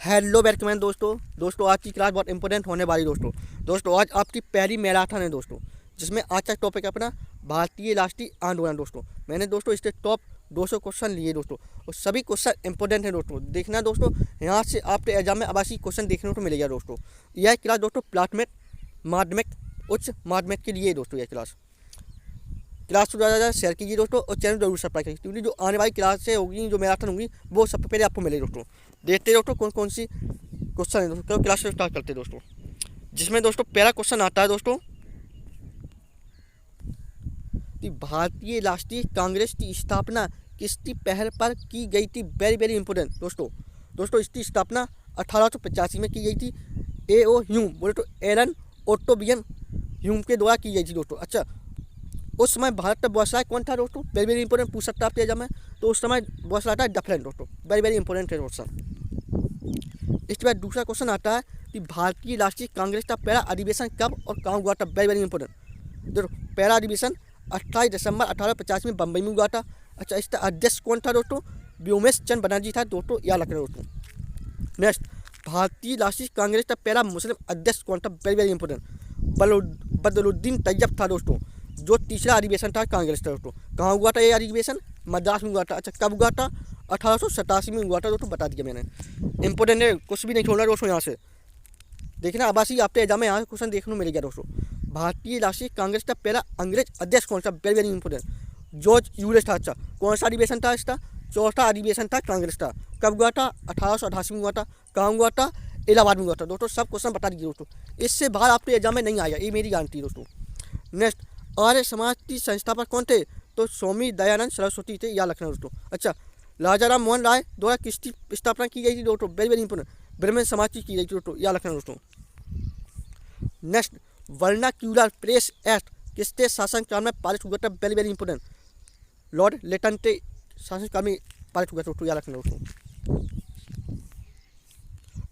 Hello Batman दोस्तों आज की क्लास बहुत इंपॉर्टेंट होने वाली दोस्तों आज आपकी पहली मैराथन है दोस्तों, जिसमें आज का टॉपिक है अपना भारतीय राष्ट्रीय आंदोलन। दोस्तों मैंने इसके टॉप 200 क्वेश्चन लिए दोस्तों, और सभी क्वेश्चन इंपॉर्टेंट है दोस्तों। देखना दोस्तों, यहाँ से आपके एग्जाम में आवासी क्वेश्चन देखने को मिलेगा दोस्तों। यह क्लास दोस्तों प्राथमिक माध्यमिक उच्च माध्यमिक के लिए दोस्तों। यह क्लास शुरू ज़्यादा शेयर कीजिए दोस्तों, और चैनल जरूर सब्सक्राइब कीजिए, क्योंकि जो आने वाली क्लास से होगी, जो मैराथन होगी, वो सबसे पहले आपको मिलेगी दोस्तों। देखते दोस्तों कौन कौन सी क्वेश्चन है दोस्तों। क्लास से स्टार्ट करते हैं दोस्तों, जिसमें दोस्तों पहला क्वेश्चन आता है दोस्तों कि भारतीय राष्ट्रीय कांग्रेस की स्थापना किसकी पहल पर की गई थी। वेरी वेरी इंपॉर्टेंट दोस्तों इसकी स्थापना 1885 में की गई थी। A.O. ह्यूम बोले तो एलन ओटोबियन ह्यूम के द्वारा की गई थी दोस्तों। अच्छा, उस समय भारत का बॉसराय कौन था दोस्तों? वेरी वेरी इंपॉर्टेंट, पूछ सकता है एग्जाम में। तो उस समय बॉसराय था डफरिन दोस्तों। वेरी वेरी इंपॉर्टेंट है क्वेश्चन। इसके बाद दूसरा क्वेश्चन आता है कि भारतीय राष्ट्रीय कांग्रेस का पहला अधिवेशन कब और कहाँ हुआ था। Very very important. देखो, पहला अधिवेशन 28 दिसंबर 1850 में बम्बई में हुआ था। अच्छा, इसका अध्यक्ष कौन था दोस्तों? व्योमेश चंद्र बनर्जी था दोस्तों, याद रखना दोस्तों। नेक्स्ट, भारतीय राष्ट्रीय कांग्रेस का पहला मुस्लिम अध्यक्ष कौन था? Very very important, Badruddin Tayyab था दोस्तों। जो तीसरा अधिवेशन था कांग्रेस का दोस्तों, कहाँ हुआ था ये अधिवेशन? मद्रास में हुआ था। अच्छा, कब हुआ था? 1887 में हुआ था दोस्तों, बता दिया मैंने। इंपॉर्टेंट है, कुछ भी नहीं छोड़ना दोस्तों। यहाँ से देखना, आवासी आपके एग्जाम में यहाँ से क्वेश्चन देखने को मिलेगा दोस्तों। भारतीय राष्ट्रीय कांग्रेस का पहला अंग्रेज अध्यक्ष कौन सा? वेरी वेरी इंपॉर्टेंट, जॉर्ज यूलिस था। अच्छा, कौन सा अधिवेशन था इसका? चौथा अधिवेशन था कांग्रेस का। कब हुआ था? 1888 में हुआ था। कहाँ हुआ था? इलाहाबाद में हुआ था दोस्तों। सब क्वेश्चन बता दीजिए दोस्तों, इससे बाहर आपके एग्जाम में नहीं आएगा, ये मेरी गारंटी है दोस्तों। नेक्स्ट, आर्य समाज की संस्थापक कौन थे? तो स्वामी दयानंद सरस्वती थे, याद रखना दोस्तों। अच्छा, राजा राम मोहन राय द्वारा किसकी स्थापना की गई थी दोस्तों? वेरी वेरी इंपॉर्टेंट, ब्राह्मण समाज की गई थी दोस्तों, याद रखना दोस्तों। नेक्स्ट, वर्नाक्यूलर प्रेस एक्ट किसके शासनकाल में पारित हुआ था? वेरी वेरी इंपॉर्टेंट, लॉर्ड लेटन के शासनकाल में पारित हुआ था दोस्तों, याद रखना दोस्तों।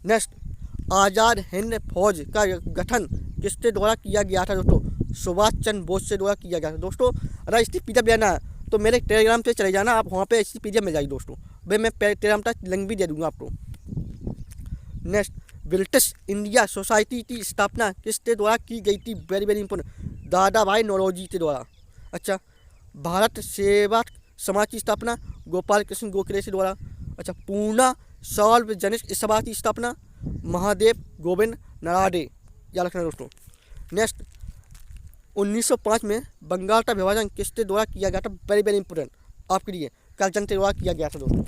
नेक्स्ट, आज़ाद हिंद फौज का गठन किसके द्वारा किया गया था दोस्तों? सुभाष चंद्र बोस से द्वारा किया गया था दोस्तों। अगर इसकी पीडीएफ लेना है तो मेरे टेलीग्राम पे चले जाना, आप वहाँ पे इसकी पीडीएफ मिल जाएगी दोस्तों। भाई मैं टेलीग्राम तक लिंक भी दे दूँगा आपको। नेक्स्ट, ब्रिटिश इंडिया सोसाइटी की स्थापना किसके द्वारा की गई थी? वेरी वेरी इंपॉर्टेंट, दादा भाई नौरोजी के द्वारा। अच्छा, भारत सेवा समाज की स्थापना गोपाल कृष्ण गोखले के द्वारा। अच्छा, पूर्णा सार्वजनिक सभा की स्थापना महादेव गोविंद नरादे, याद रखना दोस्तों। नेक्स्ट, 1905 में बंगाल का विभाजन किसके द्वारा किया गया था? वेरी वेरी इंपॉर्टेंट आपके लिए, करजन के द्वारा किया गया था दोस्तों।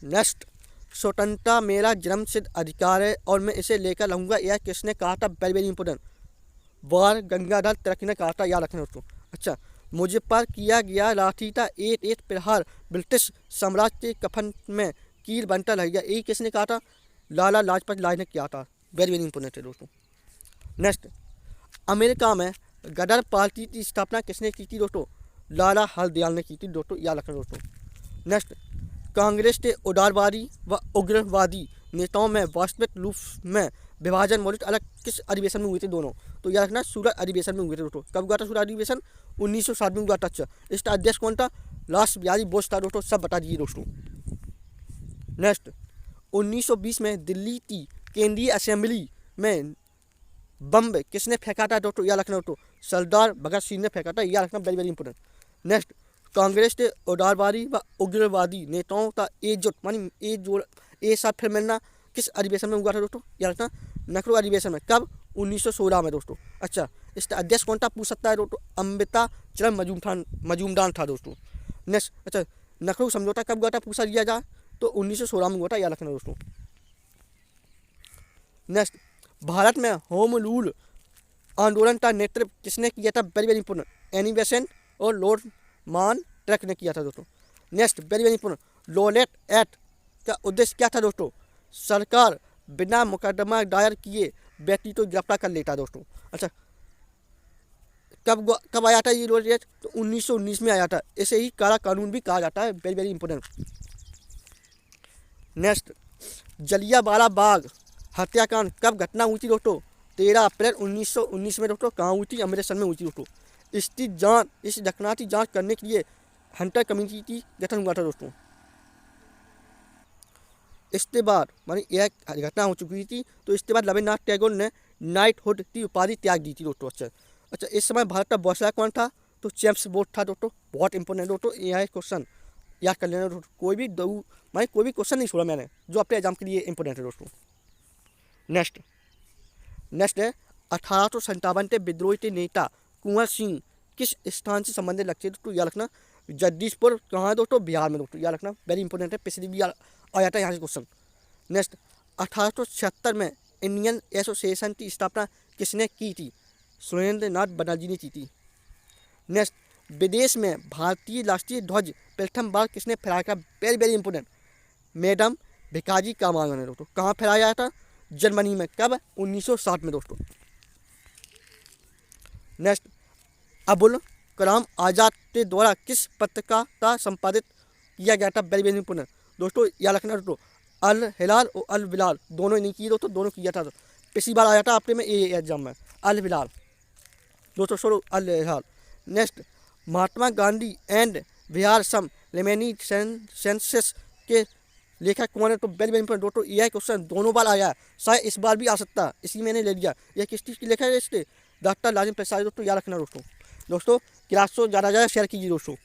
नेक्स्ट, स्वतंत्रता मेरा जन्मसिद्ध अधिकार है और मैं इसे लेकर रहूँगा, यह किसने कहा था? वेरी वेरी इंपॉर्टेंट, बाल गंगाधर तिलक ने कहा था, याद रखना दोस्तों। अच्छा, मुझे पर किया गया लाठी का एक एक प्रहार ब्रिटिश साम्राज्य के कफन में कील बनता रहेगा, यही किसने कहा था? लाला लाजपत राय ने किया था। वेरी वेरी इंपॉर्टेंट है दोस्तों। नेक्स्ट, अमेरिका में गदर पार्टी की स्थापना किसने की थी दोस्तों? लाला हरदयाल ने की थी दोस्तों, याद रखना दोस्तों। नेक्स्ट, कांग्रेस के उदारवादी व उग्रवादी नेताओं में वास्तविक रूप में विभाजन मौलिक अलग किस अधिवेशन में हुए थे दोनों? तो याद रखना, सूरत अधिवेशन में हुए थे दोस्तों। कब हुआ था सूरत अधिवेशन? 1907 में हुआ था। अच्छा, इसका अध्यक्ष कौन था? राष्ट्र बिहारी बोस था दोस्तों, सब बता दीजिए दोस्तों। नेक्स्ट, 1920 में दिल्ली की केंद्रीय असेंबली में बम किसने फेंका था दोस्तों? याद रखना दोस्तों, सरदार भगत सिंह ने फेंका था, याद रखना, very very important. Next, Congress के उदारवादी व उग्रवादी नेताओं का एकजुट मानी एक साथ फिर मिलना किस अधिवेशन में हुआ था दोस्तों? याद रखना, नखरू अधिवेशन में। कब? 1916 में दोस्तों। अच्छा, इसका अध्यक्ष कौन था? पूछ सकता है दोस्तों, अम्बिका चरण मजूमदार था दोस्तों। नेक्स्ट, अच्छा, नखरू समझौता कब हुआ था? पूछा दिया जाए तो 1916 में हुआ था, याद रखना दोस्तों। नेक्स्ट, भारत में होम रूल आंदोलन का नेतृत्व किसने किया था? Very very important, Annie Besant और लॉर्ड मान ट्रैक ने किया था दोस्तों। Next, very very important, Rowlatt Act का उद्देश्य क्या था दोस्तों? सरकार बिना मुकदमा दायर किए व्यक्ति को गिरफ्तार कर लेता दोस्तों। अच्छा, कब आया था ये लॉलेट एक्ट? तो 1919 में आया था, इसे ही काला कानून भी कहा जाता है। Very very important. Next, Jallianwala Bagh हत्याकांड कब घटना हुई थी दोस्तों? 13 अप्रैल 1919 में दोस्तों। कहाँ हुई थी? अमृतसर में हुई थी दोस्तों। इस घटना की जांच करने के लिए हंटर कमेटी की गठन हुआ था दोस्तों। इसके बाद मानी यह घटना हो चुकी थी, तो इसके बाद रविन्द्रनाथ टैगोर ने नाइटहुड की उपाधि त्याग दी थी दोस्तों। अच्छा इस समय भारत का बॉसला कौन था, तो जेम्स बोट था दोस्तों। बहुत इंपॉर्टेंट दोस्तों यह क्वेश्चन याद कर लेना दोस्तों, कोई भी क्वेश्चन नहीं छोड़ा मैंने जो अपने एग्जाम के लिए इंपॉर्टेंट है दोस्तों। नेक्स्ट है 1857 के विद्रोही के नेता कुंवर सिंह किस स्थान से संबंधित लगते हैं दोस्तों, याद रखना। जगदीशपुर कहाँ है दोस्तों, बिहार में दोस्तों, याद रखना, वेरी इंपॉर्टेंट है, पिछली भी आ जाता है यहाँ से क्वेश्चन। नेक्स्ट 1876 में इंडियन एसोसिएशन की स्थापना किसने की थी, सुरेंद्र नाथ बनर्जी ने की थी। नेक्स्ट विदेश में भारतीय राष्ट्रीय ध्वज प्रथम बार किसने फहराया था, very very important, madam Bhikaji Cama ने दोस्तों। कहाँ फहराया था, जर्मनी में, कब, 1960 में दोस्तों। नेक्स्ट अबुल कलाम आज़ाद के द्वारा किस पत्रिका का संपादित किया गया था, वेरी वेरी इंपॉर्टेंट दोस्तों, याद रखना दोस्तों, अल हिलाल और अल बिलाल, दोनों नहीं किए दोस्तों, दोनों किया था, पिछली बार आया था आपके में ये एग्जाम में, अल बिलाल दोस्तों, छोड़ो Al Hilal. Next Mahatma Gandhi and Bihar some reminiscences के लेखक कौन है, तो वेरी वेरी इंपॉर्टेंट दोस्तों, यह क्वेश्चन दोनों बार आया है, शायद इस बार भी आ सकता है, इसी मैंने ले लिया। यह किस चीज़ की लेखक है, इसके डॉक्टर राजेंद्र प्रसाद दोस्तों, याद रखना दोस्तों क्लास को ज़्यादा शेयर कीजिए दोस्तों।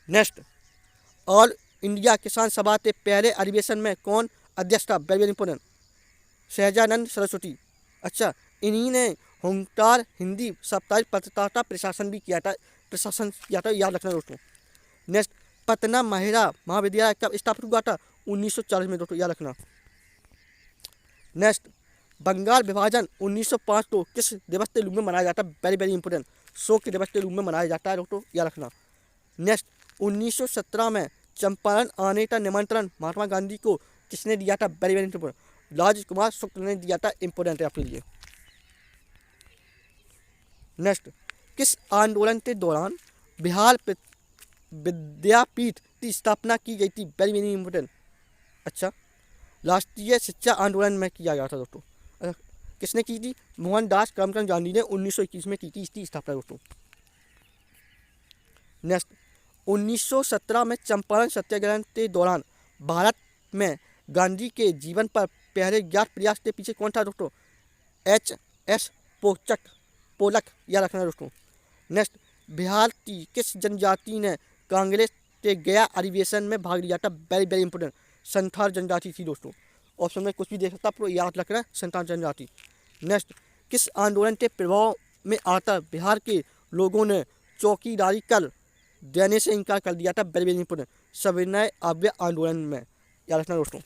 नेक्स्ट ऑल इंडिया किसान सभा के पहले अधिवेशन में कौन अध्यक्ष था, very very important, Sahajanand Saraswati. अच्छा इन्हीं ने होमटार हिंदी साप्ताहिक पत्रकारिता का प्रशासन किया था, याद रखना दोस्तों। नेक्स्ट पटना महिला महाविद्यालय कब स्थापित हुआ था, 1940 में दोस्तों, याद रखना। नेक्स्ट बंगाल विभाजन 1905 को किस दिवस के रूप में मनाया जाता है, वेरी वेरी इंपॉर्टेंट, शोक के दिवस के रूप में मनाया जाता है दोस्तों, याद रखना। नेक्स्ट 1917 में चंपारण आने का निमंत्रण महात्मा गांधी को किसने दिया था, वेरी वेरी इंपॉर्टेंट, राजकुमार शुक्ल ने दिया था, इंपॉर्टेंट है आपके लिए। नेक्स्ट किस आंदोलन के दौरान बिहार विद्यापीठ की स्थापना की गई थी, वेरी वेरी इंपॉर्टेंट, अच्छा राष्ट्रीय शिक्षा आंदोलन में किया गया था दोस्तों। किसने की थी, मोहनदास करमचंद गांधी ने 1921 में की थी इसकी स्थापना दोस्तों। नेक्स्ट 1917 में चंपारण सत्याग्रह के दौरान भारत में गांधी के जीवन पर पहले ज्ञात प्रयास के पीछे कौन था दोस्तों, HS पोलक, याद रखना दोस्तों। नेक्स्ट बिहार की किस जनजाति ने कांग्रेस के गया अधिवेशन में भाग लिया था, वेरी वेरी इंपॉर्टेंट, संथाल जनजाति थी दोस्तों, ऑप्शन में कुछ भी देख सकता आपको, याद रखना संथाल जनजाति। नेक्स्ट किस आंदोलन के प्रभाव में आता बिहार के लोगों ने चौकीदारी कर देने से इनकार कर दिया था, वेरी वेरी इंपॉर्टेंट, सविनय अवज्ञा आंदोलन में, याद रखना दोस्तों।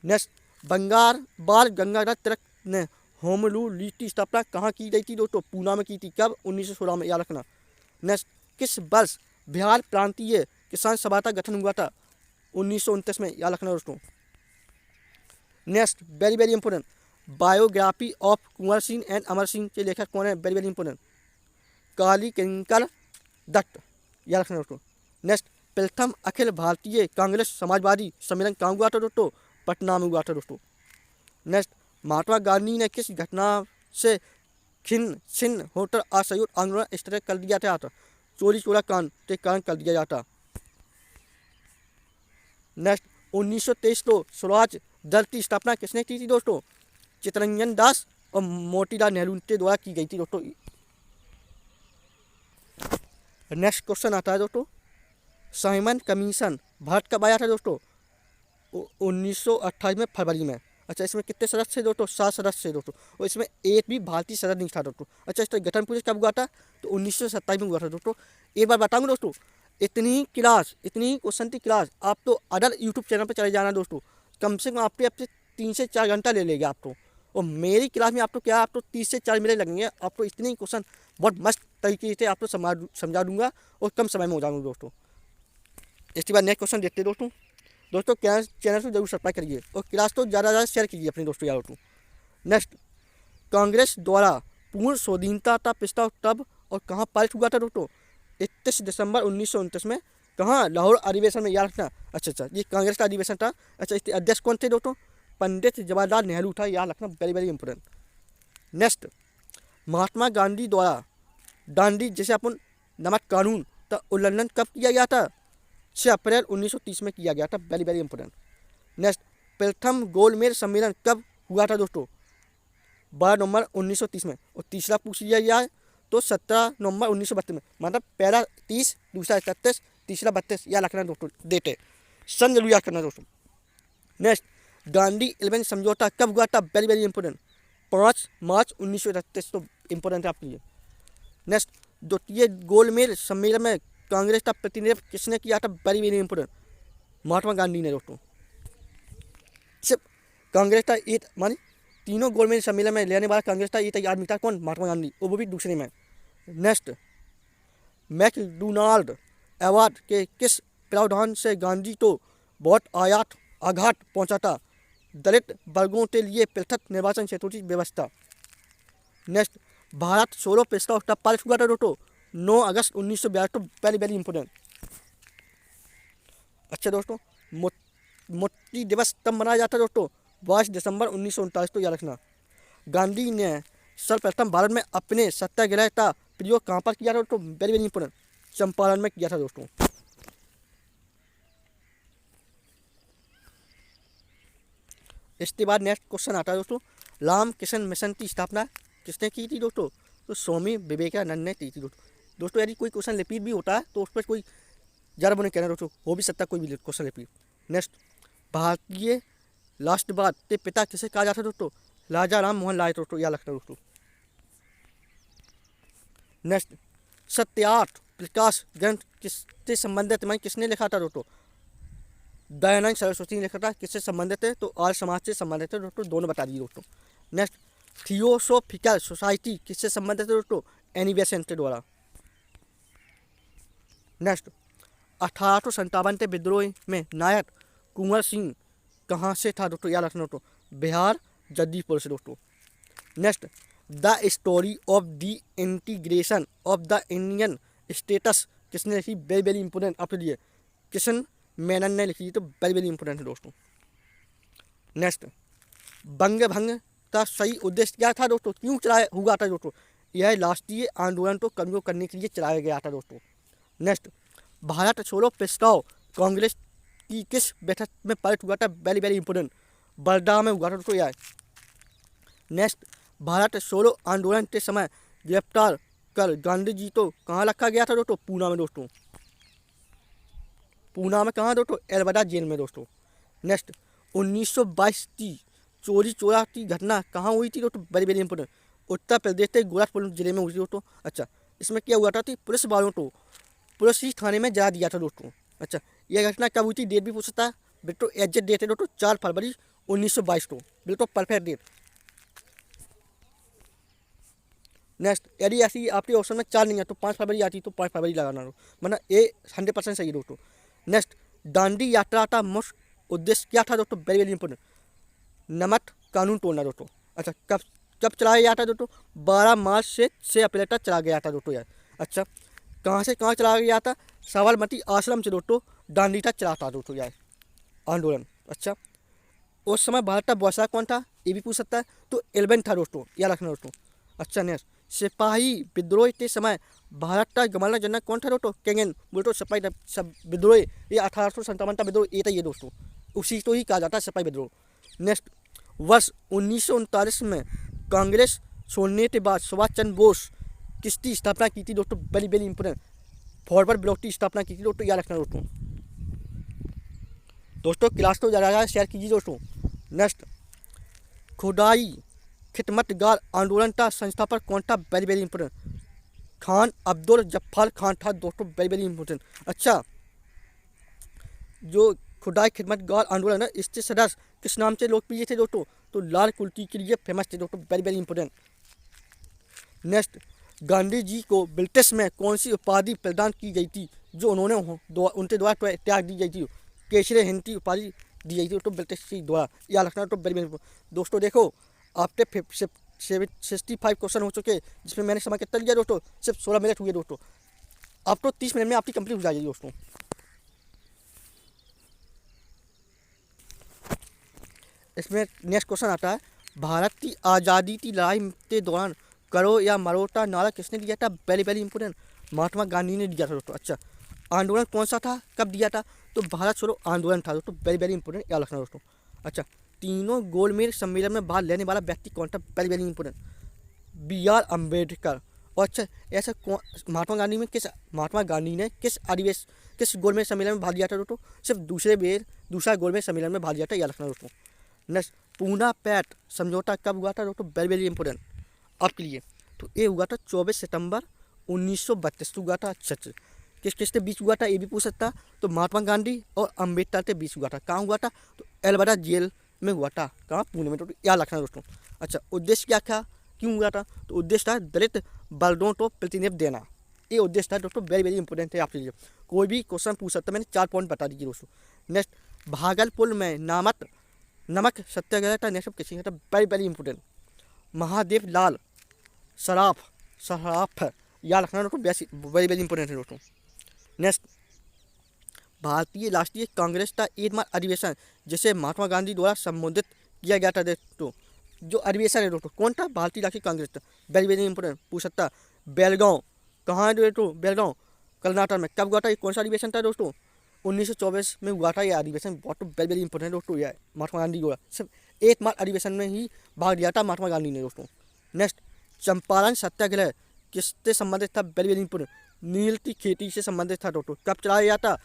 नेक्स्ट बाल गंगाधर तिलक ने होम रूल लीग की स्थापना कहाँ की गई थी दोस्तों, पूना में की थी, कब, 1916 में, याद रखना। नेक्स्ट किस वर्ष बिहार प्रांतीय किसान सभा का गठन हुआ था, 1929 में, याद रखना दोस्तों। Next very very important biography of Kunwar Singh and Amar Singh के लेखक कौन है, very very important, Kali Kinkar Datta, याद रखना दोस्तों। नेक्स्ट प्रथम अखिल भारतीय कांग्रेस समाजवादी सम्मेलन कहाँ हुआ था दोस्तों, पटना में हुआ था दोस्तों। नेक्स्ट महात्मा गांधी ने किस घटना से छिन्न होकर असहयोग आंदोलन स्थगित कर दिया था, चोरी चोरा कांड के कारण कर दिया जाता। नेक्स्ट 1923 को स्वराज दल की स्थापना किसने की थी दोस्तों, चित्तरंजन दास और मोतीलाल नेहरू के द्वारा की गई थी दोस्तों। नेक्स्ट क्वेश्चन आता है दोस्तों, साइमन कमीशन भारत कब आया था दोस्तों, 1928 में, फरवरी में। अच्छा इसमें कितने सदस्य थे दोस्तों, 7 सदस्य थे दोस्तों, और इसमें एक भी भारतीय सदस्य नहीं था दोस्तों। अच्छा इसका गठन पूरे कब हुआ था, तो 1927 में हुआ था दोस्तों। एक बार बताऊंगा दोस्तों, इतनी क्वेश्चन की क्लास आप तो अदर यूट्यूब चैनल पर चले जाना दोस्तों, कम से कम आपके 3 से 4 घंटा ले लेगा आपको, और मेरी क्लास में आपको क्या आपको 30 से 4 मिनट लगेंगे, आपको इतने क्वेश्चन बहुत मस्त तरीके से आपको समझा दूंगा और कम समय में हो जाऊंगा दोस्तों। इसके बाद नेक्स्ट क्वेश्चन देखते हैं दोस्तों चैनल को जरूर सब्सक्राइब करिए और क्लास को ज़्यादा शेयर कीजिए अपने दोस्तों यार दोस्तों। नेक्स्ट कांग्रेस द्वारा पूर्ण स्वाधीनता का प्रस्ताव कब और कहाँ पारित हुआ था दोस्तों, 31 दिसंबर 1929 में, कहाँ, लाहौर अधिवेशन में, याद रखना। अच्छा ये कांग्रेस का अधिवेशन था। अच्छा इसके अध्यक्ष कौन थे दोस्तों, पंडित जवाहरलाल नेहरू था, याद रखना, very very important. Next Mahatma Gandhi द्वारा दांडी जैसे अपन नमक कानून का उल्लंघन कब किया गया था, 6 अप्रैल 1930 में किया गया था। Very very important. नेक्स्ट, प्रथम गोलमेज सम्मेलन कब हुआ था दोस्तों? 12 नवंबर 1930 में। और तीसरा पूछ लिया गया है तो 17 नवंबर 1932 में। मतलब पहला 30, दूसरा 31, तीसरा 32 या रखना दोस्तों डेट है। सन जरूर याद करना दोस्तों। नेक्स्ट, गांधी 11 समझौता कब हुआ था? वेरी वेरी इंपॉर्टेंट, 5 मार्च 1931, तो इंपॉर्टेंट है आपके लिए। नेक्स्ट, द्वितीय गोलमेज सम्मेलन में कांग्रेस का प्रतिनिधित्व किसने किया था? वेरी वेरी इंपॉर्टेंट, महात्मा गांधी ने दोस्तों। सिर्फ कांग्रेस का एक मानी तीनों गोलमेज सम्मेलन में लेने वाला कांग्रेस का एक आदमी था, कौन? महात्मा गांधी, वो भी दूसरे में। नेक्स्ट, मैकडोनाल्ड अवार्ड के किस प्रावधान से गांधी को बहुत आघात पहुंचा था? दलित वर्गों के लिए पृथक निर्वाचन क्षेत्रों की व्यवस्था। नेक्स्ट, भारत सोलो प्रस्ताव कब पारित हुआ था दोस्तों? 9 अगस्त 1942, तो वेरी वेरी इंपॉर्टेंट। अच्छा दोस्तों, मोती दिवस कब मनाया जाता है दोस्तों? 22 दिसंबर 1939, तो याद रखना। गांधी ने सर्वप्रथम भारत में अपने सत्याग्रह का प्रयोग कहाँ पर किया था दोस्तों? वेरी वेरी इंपॉर्टेंट, चंपारण में किया था दोस्तों। इसके बाद नेक्स्ट क्वेश्चन आता है दोस्तों, रामकृष्ण मिशन की स्थापना किसने की थी दोस्तों? तो स्वामी विवेकानंद ने की थी दोस्तों। यदि कोई क्वेश्चन रिपीट भी होता है तो उस पर कोई ज़्यादा बुरा नहीं कहना दोस्तों, हो भी सकता है कोई भी क्वेश्चन रिपीट। नेक्स्ट, भारतीय राष्ट्रवाद के पिता किसे कहा जाता है दोस्तों? राजा राम मोहन राय, दोस्तों याद रखना दोस्तों। नेक्स्ट, सत्यार्थ प्रकाश ग्रंथ किससे संबंधित है? किसने लिखा था दोस्तों? दयानंद सरस्वती ने लिखा था। किससे संबंधित है? तो आर्य समाज से संबंधित है दोस्तों, दोनों बता दीजिए दोस्तों। नेक्स्ट, थियोसोफिकल सोसाइटी किससे संबंधित है दोस्तों? एनी बेसेंट के द्वारा। नेक्स्ट, 1857 के विद्रोह में नायक कुंवर सिंह कहाँ से था दोस्तों? याद रखना दोस्तों, बिहार जगदीशपुर से दोस्तों। Next, the story of the integration of the Indian status किसने लिखी? वेरी वेरी इंपॉर्टेंट आपके लिए, किशन मेनन ने लिखी, तो वेरी वेरी इंपॉर्टेंट है दोस्तों। नेक्स्ट, बंग भंग का सही उद्देश्य क्या था दोस्तों? क्यों चलाया हुआ था दोस्तों? यह राष्ट्रीय आंदोलन को कमजोर करने के लिए चलाया गया था दोस्तों। नेक्स्ट, भारत छोड़ो प्रस्ताव कांग्रेस की किस बैठक में पारित हुआ था? वेरी वेरी इंपॉर्टेंट, बरदा में हुआ था दोस्तों यह। नेक्स्ट, भारत छोड़ो आंदोलन के समय गिरफ्तार कर गांधी जी को कहाँ रखा गया था दोस्तों? पूना में दोस्तों। पूना में कहाँ दोस्तों? एलबदा जेल में दोस्तों। नेक्स्ट, 1922 की चोरी चोरा की घटना कहाँ हुई थी दोस्तों? Very very important, Uttar Pradesh के गोरखपुर जिले में हुई थी दोस्तों। अच्छा, इसमें क्या हुआ था? पुलिस वालों को पुलिस ही थाने में जला दिया था दोस्तों। अच्छा, यह घटना कब हुई थी? डेट भी पूछ सकता है बिल्कुल, एग्जैक्ट डेट है दोस्तों, 4 फरवरी 1922 को, बिल्कुल परफेक्ट डेट। नेक्स्ट, यदि ऐसी आपके ऑप्शन में 4 नहीं है तो 5 फरवरी आती, तो 5 फरवरी लगाना दो, वरना ए 100% सही दोस्तों। नेक्स्ट, दांडी यात्रा का मुख्य उद्देश्य क्या था दोस्तों? वेरी वेरी इंपॉर्टेंट, नमक कानून तोड़ना दोस्तों। अच्छा, कब कब चलाया गया था दोस्तों? 12 मार्च से 6 अप्रैल तक चला गया था दोस्तों यार। अच्छा, कहाँ से कहाँ चलाया गया था? साबरमती आश्रम से दोस्तों दांडी तक चला था दोस्तों यार आंदोलन। अच्छा, उस समय भारत का बौसा कौन था? ये भी पूछ सकता है, तो 11 था दोस्तों, याद रखना दोस्तों। अच्छा, नेक्स्ट, सिपाही विद्रोह के समय भारत का गवर्नर जनरल कौन था दोस्तों? केंगन, बोलते सिपाही विद्रोह, ये 1857 का विद्रोह ये था ये दोस्तों, उसी को ही कहा जाता है सिपाही विद्रोह। नेक्स्ट, वर्ष 1939 में कांग्रेस छोड़ने के बाद सुभाष चंद्र बोस किसकी स्थापना की थी दोस्तों? Very very important, forward block की स्थापना की थी दोस्तों, याद रखना दोस्तों। दोस्तों क्लास तो ज़्यादा शेयर कीजिए दोस्तों। नेक्स्ट, खुदाई खिदमतगार आंदोलन का संस्थापक कौन था? Very very important, Khan Abdul Jabbar Khan था दोस्तों, वेरी वेरी इंपॉर्टेंट। अच्छा, जो खुदाई खिदमतगार आंदोलन है इसके सदस्य किस नाम से लोकप्रिय थे दोस्तों? तो लाल कुर्ती के लिए फेमस थे दोस्तों, very very important. Next, Gandhi ji को ब्रिटिश में कौन सी उपाधि प्रदान की गई थी जो उनके द्वारा त्याग दी गई थी? केसरी हिंद की उपाधि दी गई थी तो ब्रिटिश की द्वारा, याद रखना तो वेरी वेरी इंपॉर्टेंट। दोस्तों देखो, आपके 65 क्वेश्चन हो चुके, जिसमें मैंने समय कितना लिया दोस्तों? सिर्फ 16 मिनट हुए दोस्तों। अब तो 30 मिनट में आपकी कंप्लीट हो जाएगी दोस्तों। इसमें नेक्स्ट क्वेश्चन आता है, भारत की आज़ादी की लड़ाई के दौरान करो या मरो का नारा किसने दिया था? वेरी वेरी इंपॉर्टेंट, महात्मा गांधी ने दिया था दोस्तों। अच्छा, आंदोलन कौन सा था, कब दिया था, तो भारत छोड़ो आंदोलन था दोस्तों। वेरी वेरी इंपॉर्टेंट, याद रखना दोस्तों। अच्छा, तीनों गोलमेज सम्मेलन में भाग लेने वाला व्यक्ति कौन था, very very important, BR Ambedkar. और अच्छा, ऐसा महात्मा गांधी ने किस गोलमेज सम्मेलन में भाग लिया था दोस्तों, सिर्फ दूसरा गोलमेज सम्मेलन में भाग लिया था, याद रखना दोस्तों। नेक्स्ट, पूना पैट समझौता कब हुआ था दोस्तों, वेरी वेरी इंपॉर्टेंट आपके लिए, तो ये हुआ था 24 सितंबर 1932 हुआ था। अच्छा, किस किस के बीच हुआ था ये भी पूछ सकता, तो महात्मा गांधी और अम्बेडकर के बीच हुआ था। कहाँ हुआ था, तो एल्बर्टा जेल में हुआ था, कहाँ, पुणे में, तो याद रखना दोस्तों। अच्छा, उद्देश्य क्या था, क्यों हुआ था, तो उद्देश्य था दलित बलदों को प्रतिनिधित्व देना, ये उद्देश्य था दोस्तों। वेरी वेरी इंपॉर्टेंट है आपके लिए, कोई भी क्वेश्चन पूछ सकता है, मैंने 4 पॉइंट बता दीजिए दोस्तों। नेक्स्ट, भागलपुर में नमक सत्याग्रह था, नेक्स्ट किसी का था, वेरी वेरी इंपॉर्टेंट, महादेव लाल सराफ याद रखना दोस्तों, वेरी वेरी इंपॉर्टेंट है दोस्तों। नेक्स्ट, भारतीय राष्ट्रीय कांग्रेस का एकमात्र अधिवेशन जिसे महात्मा गांधी द्वारा संबोधित किया गया था दोस्तों, जो अधिवेशन है दोस्तों कौन था, भारतीय राष्ट्रीय कांग्रेस था, वेरी वेरी इंपॉर्टेंट पूछ सकता। बेलगांव कहाँ है दोस्तों, बेलगांव कर्नाटक में, कब हुआ था, ये कौन सा अधिवेशन था दोस्तों, 1924 में हुआ था ये अधिवेशन, बहुत वेरी वेरी इंपॉर्टेंट दोस्तों। यह महात्मा गांधी द्वारा सिर्फ एकमात्र अधिवेशन में ही भाग लिया था महात्मा गांधी ने दोस्तों। नेक्स्ट, चंपारण सत्याग्रह किससे संबंधित था, वेरी वेरी इंपॉर्टेंट, नील की खेती से संबंधित था दोस्तों। कब चलाया गया था,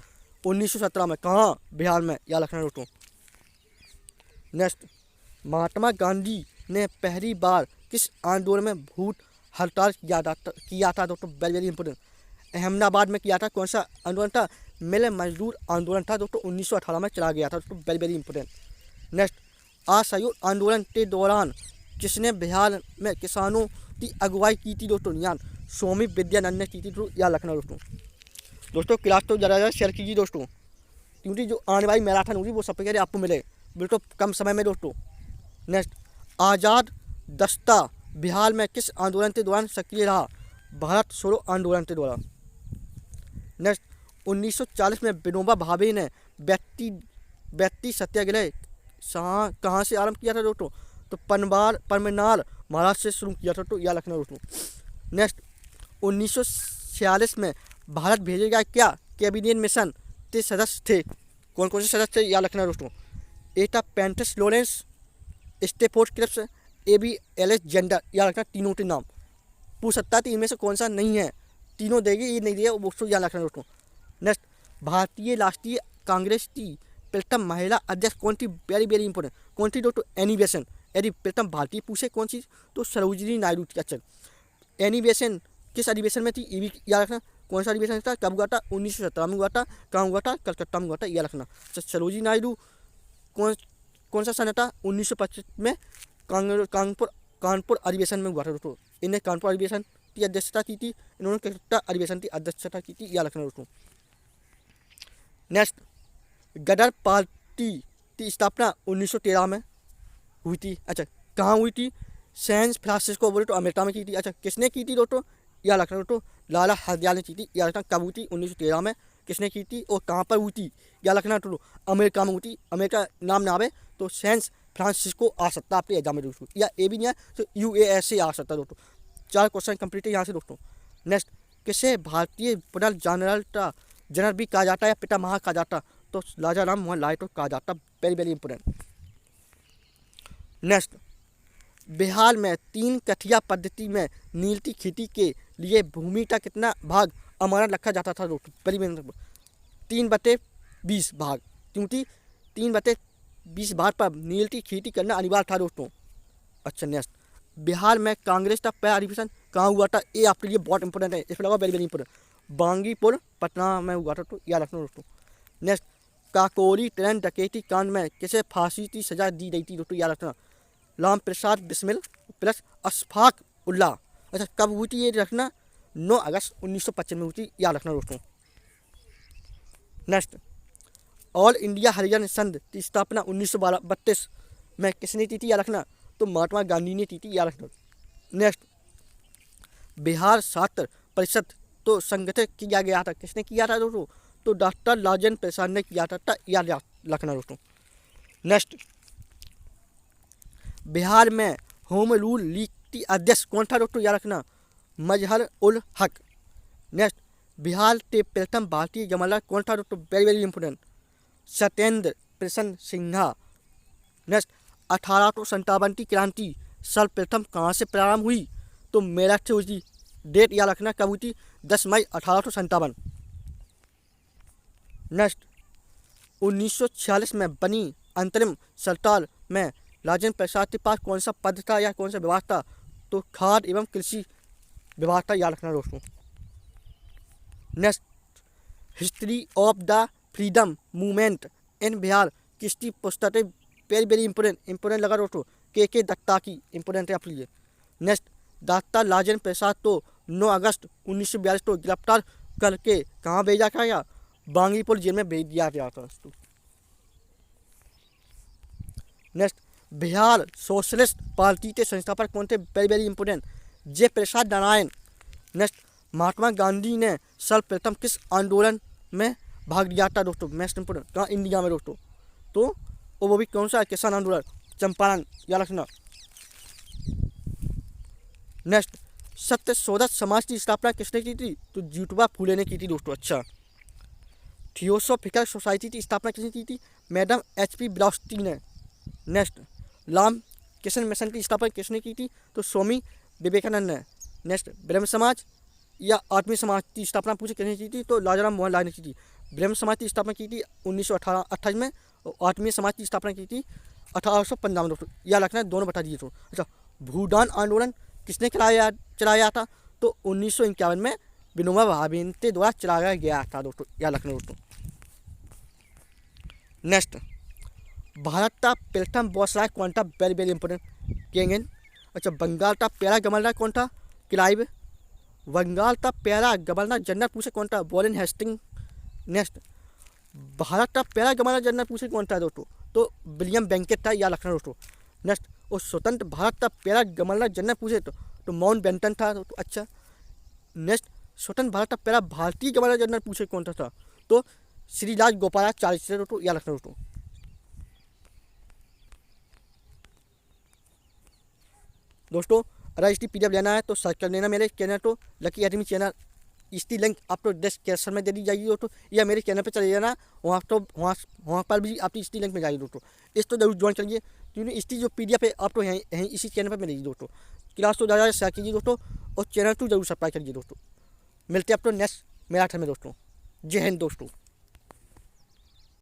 1917 में, कहाँ, बिहार में, याद रखना दोस्तों। नेक्स्ट, महात्मा गांधी ने पहली बार किस आंदोलन में भूख हड़ताल किया था दोस्तों, वेरी वेरी इंपॉर्टेंट, अहमदाबाद में किया था। कौन सा आंदोलन था, मिल मजदूर आंदोलन था दोस्तों, 1918 में चला गया था दोस्तों, वेरी वेरी इंपॉर्टेंट। नेक्स्ट, असहयोग आंदोलन के दौरान किसने बिहार में किसानों की अगुवाई की थी दोस्तों, यान स्वामी विद्यानंद ने की थी, तो याद रखना दोस्तों। क्लास तो ज़्यादा शेयर कीजिए दोस्तों, क्योंकि जो आने वाली मैराथन होगी वो सबसे पहले आपको मिले बिल्कुल कम समय में दोस्तों। नेक्स्ट, आज़ाद दस्ता बिहार में किस आंदोलन के दौरान सक्रिय रहा, भारत छोड़ो आंदोलन के दौरान। नेक्स्ट, 1940 में विनोबा भावे ने व्यक्ति सत्याग्रह कहाँ से आरंभ किया था दोस्तों, तो पनवार महाराष्ट्र से शुरू किया था, तो याद रखना दोस्तों। नेक्स्ट, 1946 में भारत भेजे गया क्या कैबिनेट मिशन के सदस्य थे, कौन कौन से सदस्य थे, याद रखना दोस्तों। एटा पेंटस Lawrence, Stafford Cripps, AB Alexander, याद रखना, तीनों के नाम पूछ सकता है, इनमें से कौन सा नहीं है, तीनों देगी, ये नहीं दिया वो दोस्तों, याद रखना दोस्तों। नेक्स्ट, भारतीय राष्ट्रीय कांग्रेस की प्रथम महिला अध्यक्ष कौन थी, वेरी वेरी इंपॉर्टेंट, कौन थी दोस्तों, एनी बेसेंट। यदि प्रथम भारतीय पूछे कौन सी, तो सरोजिनी नायडू थी। अच्छा, एनी बेसेंट किस अधिवेशन में थी, ये भी याद रखना, कौन सा अधिवेशन था, कब हुआ था, 1917 में हुआ था, कहाँ हुआ था, कलकत्ता में हुआ था, याद रखना। सरोजिनी नायडू कौन सा सन था, 1925 में कानपुर अधिवेशन में हुआ था दोस्तों, इन्हें कानपुर अधिवेशन की अध्यक्षता की थी, इन्होंने कलकत्ता अधिवेशन की अध्यक्षता की थी, याद रखना दोस्तों। नेक्स्ट, गदर पार्टी की स्थापना 1913 में हुई थी। अच्छा, कहाँ हुई थी, सैन फ्रांसिस्को बोले तो अमेरिका में की थी। अच्छा, किसने की थी दोस्तों, याद रखना दोस्तों, लाला हरदयाल ने की थी, याद रखना। कब हुई थी, 1913 में, किसने की थी और कहाँ पर हुई थी, याद रखना दोस्तों, अमेरिका में हुई थी। अमेरिका नाम ना आवे तो सैन फ्रांसिस्को आ सकता है आपके एग्जाम में दोस्तों, या ए भी नहीं है तो USA आ सकता है दोस्तों। 4 क्वेश्चन कंप्लीट है यहाँ से दोस्तों। नेक्स्ट, किसे भारतीय जनरल जनरल भी कहा जाता है, पितामह कहा जाता, तो राजा राम मोहन राय को कहा जाता, very very important. Next, Bihar में 3 कठिया पद्धति में नील की खेती के लिए भूमि का कितना भाग अमानत रखा जाता था दोस्तों, वेरी वेरी 3/20 भाग, क्योंकि 3/20 भाग पर नील की खेती करना अनिवार्य था दोस्तों। अच्छा, नेक्स्ट, बिहार में कांग्रेस का पहला अधिवेशन कहाँ हुआ था, ये आपके लिए बहुत इंपॉर्टेंट है, इसमें लगा वेरी वेरी इंपॉर्टेंट, बांगीपुर पटना में हुआ था, तो याद रखना दोस्तों। नेक्स्ट, काकोरी ट्रेन डकैती कांड में किसे फांसी की सजा दी गई थी दोस्तों, याद रखना, राम प्रसाद बिस्मिल प्लस अशफाक उल्लाह। अच्छा, कब हुई थी ये रखना, 9 अगस्त 1955 में हुई थी, याद रखना दोस्तों। नेक्स्ट, ऑल इंडिया हरिजन संघ की स्थापना 1932 में किसने की थी, याद रखना, तो महात्मा गांधी ने की थी, याद रखना। नेक्स्ट, बिहार छात्र परिषद तो संगठित किया गया था, किसने किया था दोस्तों, तो डॉक्टर राजेंद्र प्रसाद ने किया था, याद रखना दोस्तों। नेक्स्ट, बिहार में होम रूल लीग की अध्यक्ष कौन था दोस्तों, याद रखना, मजहर उल हक। नेक्स्ट, बिहार के प्रथम भारतीय गवर्नर कौन था दोस्तों, वेरी वेरी इंपॉर्टेंट, सत्येंद्र प्रसन्न सिन्हा। नेक्स्ट, 1857 की क्रांति सर्वप्रथम कहाँ से प्रारंभ हुई, तो मेरठ से हुई थी। डेट याद रखना कब हुई थी, 10 मई 1857। नेक्स्ट, 1946 में बनी अंतरिम सरकार में राजेंद्र प्रसाद के पास कौन सा पद था या कौन सा विभाग था, तो खाद्य एवं कृषि विभाग था, याद रखना दोस्तों। Next, history of the freedom movement in Bihar किसकी पुस्तक है, वेरी वेरी इंपॉर्टेंट लगा दोस्तों, के दत्ता की, इंपॉर्टेंट है आपके लिए। नेक्स्ट, डॉक्टर राजेंद्र प्रसाद को 9 अगस्त 1942 को गिरफ्तार करके कहाँ भेजा गया, बांगीपुर जेल में भेज दिया गया था दोस्तों। नेक्स्ट, बिहार सोशलिस्ट पार्टी के संस्थापक कौन थे, very very important, Jayaprakash Narayan. Next, Mahatma Gandhi ने सर्वप्रथम किस आंदोलन में भाग लिया था दोस्तों, मोस्ट इंपोर्टेंट, कहाँ, इंडिया में दोस्तों, तो वो भी कौन सा, किसान आंदोलन, चंपारण, याद रखना। नेक्स्ट, सत्य शोधक समाज की स्थापना किसने की थी, तो ज्योतिबा फूले ने की थी दोस्तों। अच्छा, थियोसॉफिकल सोसाइटी की स्थापना किसने की थी, मैडम HP ब्लाउस्टी ने। नेक्स्ट, राम किशन मिशन की स्थापना किसने की थी, तो स्वामी विवेकानंद ने। नेक्स्ट, ब्रह्म समाज या आत्मीय समाज की स्थापना पूछे किसने की थी, तो राजाराम मोहन राय ने की थी। ब्रह्म समाज की स्थापना की थी 1928 में, और आत्मीय समाज की स्थापना की थी 1815 में दोस्तों, याद रखना, दोनों बता दीजिए तो। अच्छा, भूदान आंदोलन किसने चलाया था, तो 1951 में विनोबा भावे के द्वारा चलाया गया था दोस्तों, याद रखना दोस्तों। नेक्स्ट, भारत का प्रथम वायसराय कौन था, वेरी वेरी इंपॉर्टेंट, केंगन। अच्छा, बंगाल का पहला गवर्नर कौन था, क्लाइव। बंगाल का पहला गवर्नर जनरल पूछे कौन था, वॉरेन हेस्टिंग। नेक्स्ट, भारत का पहला गवर्नर जनरल पूछे कौन था दोस्तों, तो विलियम बेंकेट था, याद रखना दोस्तों। नेक्स्ट, और स्वतंत्र भारत का पहला गवर्नर जनरल पूछे तो माउंट बेंटन था दोस्तों। अच्छा, नेक्स्ट, स्वतंत्र भारत का पहला भारतीय गवर्नर जनरल पूछे कौन था, तो श्री राजगोपालाचारी थे दोस्तों, याद रखना दोस्तों। दोस्तों, अगर इसकी PDF लेना है तो सर्च कर लेना मेरे चैनल को, लकी एकेडमी चैनल, इसकी लिंक आपको डिस्क्रिप्शन में दे दी जाएगी दोस्तों, या मेरे चैनल पर चले जाना, वहाँ पर भी आपकी इसकी लिंक में जाएगी दोस्तों। इस तो जरूर ज्वाइन करिए, क्योंकि इसकी जो PDF है आपको यहीं इसी चैनल पर मिलेगी दोस्तों। क्लास तो ज़्यादा शेयर कीजिए दोस्तों, और चैनल को जरूर सब्सक्राइब करिए दोस्तों। मिलते हैं आपको नेक्स्ट मैराथन में दोस्तों। जय हिंद दोस्तों।